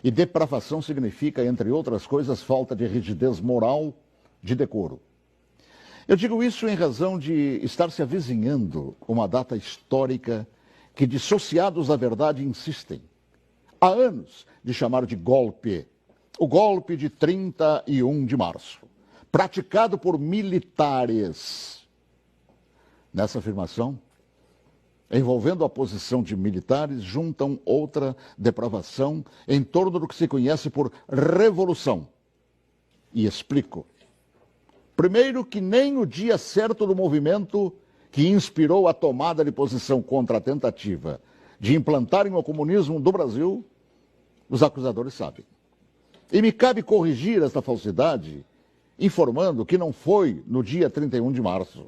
E depravação significa, entre outras coisas, falta de rigidez moral, de decoro. Eu digo isso em razão de estar se avizinhando uma data histórica que dissociados da verdade insistem, há anos, de chamar de golpe. O golpe de 31 de março, praticado por militares. Nessa afirmação, envolvendo a posição de militares, juntam outra depravação em torno do que se conhece por revolução. E explico. Primeiro, que nem o dia certo do movimento que inspirou a tomada de posição contra a tentativa de implantarem o comunismo do Brasil, os acusadores sabem. E me cabe corrigir esta falsidade, informando que não foi no dia 31 de março.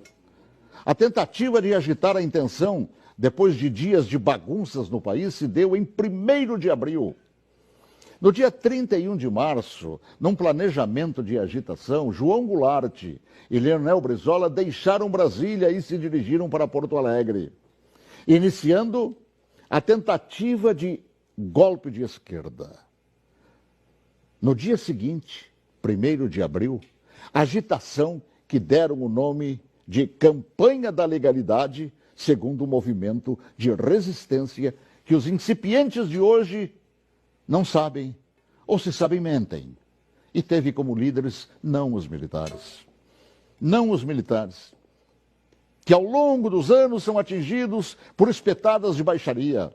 A tentativa de agitar a intenção, depois de dias de bagunças no país, se deu em 1º de abril. No dia 31 de março, num planejamento de agitação, João Goulart e Leonel Brizola deixaram Brasília e se dirigiram para Porto Alegre, iniciando a tentativa de golpe de esquerda. No dia seguinte, 1º de abril, agitação que deram o nome de Campanha da Legalidade, segundo o movimento de resistência que os incipientes de hoje não sabem, ou se sabem, mentem. E teve como líderes não os militares. Não os militares, que ao longo dos anos são atingidos por espetadas de baixaria.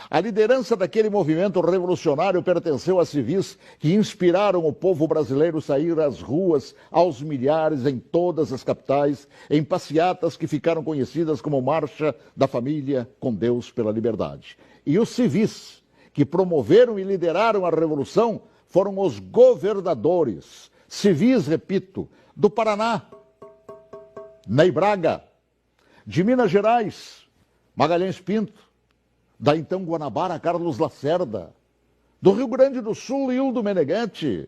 A liderança daquele movimento revolucionário pertenceu a civis que inspiraram o povo brasileiro a sair às ruas aos milhares em todas as capitais, em passeatas que ficaram conhecidas como Marcha da Família com Deus pela Liberdade. E os civis que promoveram e lideraram a revolução foram os governadores, civis, repito, do Paraná, Ney Braga, de Minas Gerais, Magalhães Pinto, da então Guanabara, Carlos Lacerda, do Rio Grande do Sul, Hildo Meneghetti,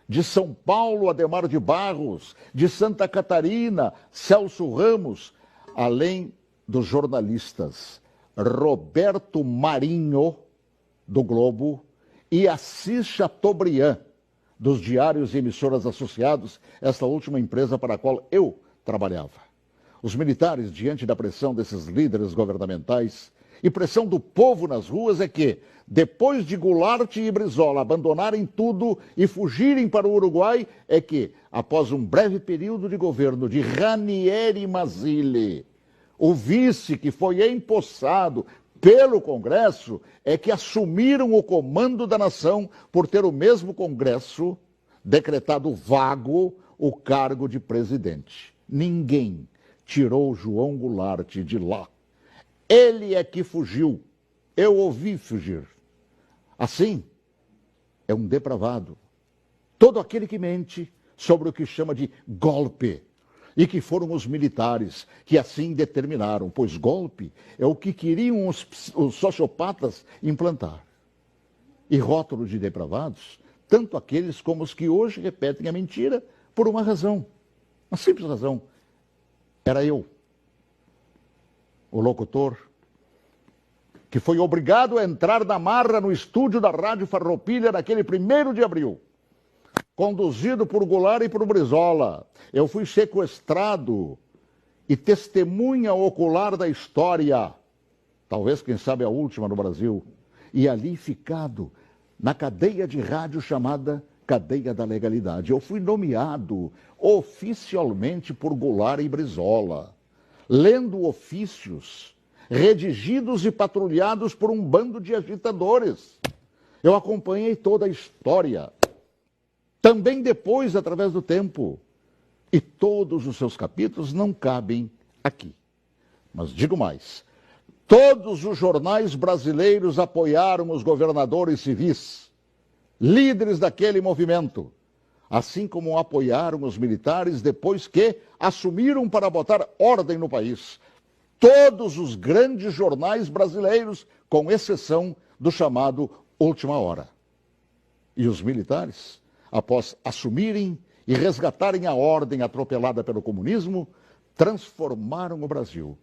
de São Paulo, Adhemar de Barros, de Santa Catarina, Celso Ramos, além dos jornalistas Roberto Marinho, do Globo, e Assis Chateaubriand, dos diários e emissoras associados, esta última empresa para a qual eu trabalhava. Os militares, diante da pressão desses líderes governamentais e pressão do povo nas ruas, é que, depois de Goulart e Brizola abandonarem tudo e fugirem para o Uruguai, é que, após um breve período de governo de Ranieri Mazzilli, o vice que foi empossado pelo Congresso, é que assumiram o comando da nação por ter o mesmo Congresso decretado vago o cargo de presidente. Ninguém tirou João Goulart de lá. Ele é que fugiu. Eu ouvi fugir. Assim, é um depravado. Todo aquele que mente sobre o que chama de golpe. E que foram os militares que assim determinaram, pois golpe é o que queriam os sociopatas implantar. E rótulo de depravados, tanto aqueles como os que hoje repetem a mentira por uma razão, uma simples razão. Era eu, o locutor, que foi obrigado a entrar na marra no estúdio da Rádio Farroupilha naquele 1º de abril. Conduzido por Goulart e por Brizola. Eu fui sequestrado e testemunha ocular da história, talvez, quem sabe, a última no Brasil, e ali ficado na cadeia de rádio chamada Cadeia da Legalidade. Eu fui nomeado oficialmente por Goulart e Brizola, lendo ofícios redigidos e patrulhados por um bando de agitadores. Eu acompanhei toda a história, também depois, através do tempo. E todos os seus capítulos não cabem aqui. Mas digo mais, todos os jornais brasileiros apoiaram os governadores civis, líderes daquele movimento, assim como apoiaram os militares depois que assumiram para botar ordem no país. Todos os grandes jornais brasileiros, com exceção do chamado Última Hora. E os militares, após assumirem e resgatarem a ordem atropelada pelo comunismo, transformaram o Brasil,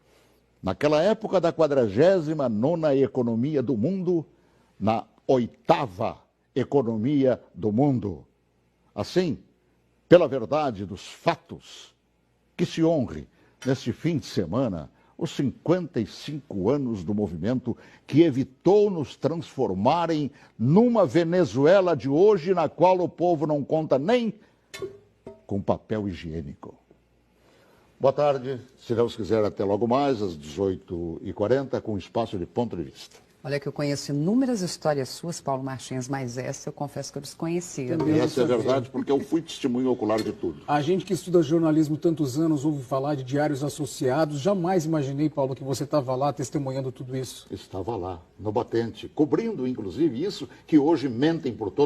naquela época da 49ª economia do mundo, na 8ª economia do mundo. Assim, pela verdade dos fatos, que se honre neste fim de semana os 55 anos do movimento que evitou nos transformarem numa Venezuela de hoje, na qual o povo não conta nem com papel higiênico. Boa tarde, se Deus quiser, até logo mais, às 18h40, com espaço de ponto de vista. Olha que eu conheço inúmeras histórias suas, Paulo Martins, mas essa eu confesso que eu desconhecia. Essa é verdade, porque eu fui testemunho ocular de tudo. A gente que estuda jornalismo tantos anos ouve falar de diários associados. Jamais imaginei, Paulo, que você estava lá testemunhando tudo isso. Estava lá, no batente, cobrindo, inclusive, isso que hoje mentem por todo o